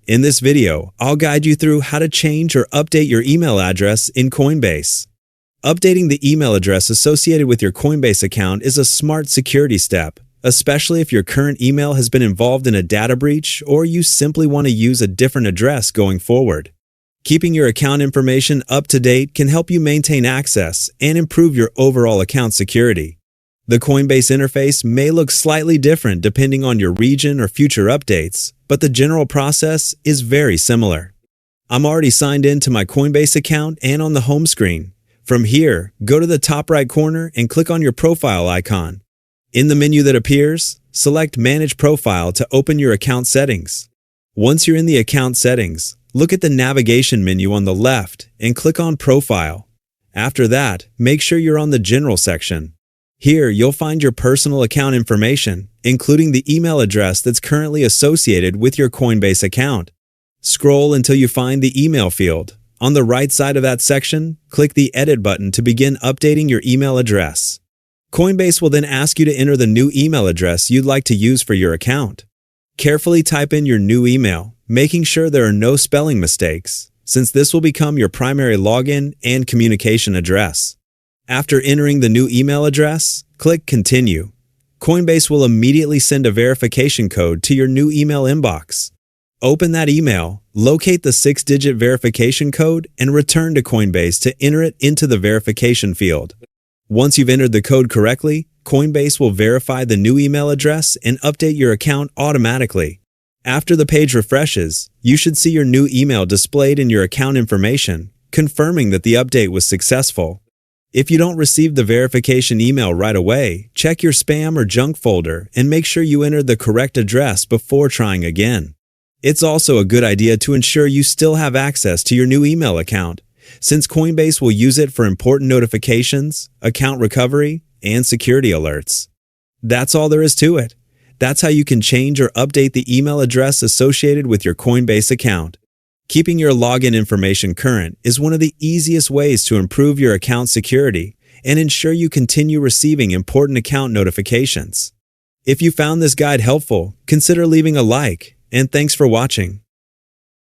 In this video, I'll guide you through how to change or update your email address in Coinbase. Updating the email address associated with your Coinbase account is a smart security step, especially if your current email has been involved in a data breach or you simply want to use a different address going forward. Keeping your account information up to date can help you maintain access and improve your overall account security. The Coinbase interface may look slightly different depending on your region or future updates, but the general process is very similar. I'm already signed in to my Coinbase account and on the home screen. From here, go to the top right corner and click on your profile icon. In the menu that appears, select Manage Profile to open your account settings. Once you're in the account settings, look at the navigation menu on the left and click on Profile. After that, make sure you're on the General section. Here, you'll find your personal account information, including the email address that's currently associated with your Coinbase account. Scroll until you find the email field. On the right side of that section, click the Edit button to begin updating your email address. Coinbase will then ask you to enter the new email address you'd like to use for your account. Carefully type in your new email, making sure there are no spelling mistakes, since this will become your primary login and communication address. After entering the new email address, click Continue. Coinbase will immediately send a verification code to your new email inbox. Open that email, locate the 6-digit verification code, and return to Coinbase to enter it into the verification field. Once you've entered the code correctly, Coinbase will verify the new email address and update your account automatically. After the page refreshes, you should see your new email displayed in your account information, confirming that the update was successful. If you don't receive the verification email right away, check your spam or junk folder and make sure you enter the correct address before trying again. It's also a good idea to ensure you still have access to your new email account, since Coinbase will use it for important notifications, account recovery, and security alerts. That's all there is to it. That's how you can change or update the email address associated with your Coinbase account. Keeping your login information current is one of the easiest ways to improve your account security and ensure you continue receiving important account notifications. If you found this guide helpful, consider leaving a like, and thanks for watching.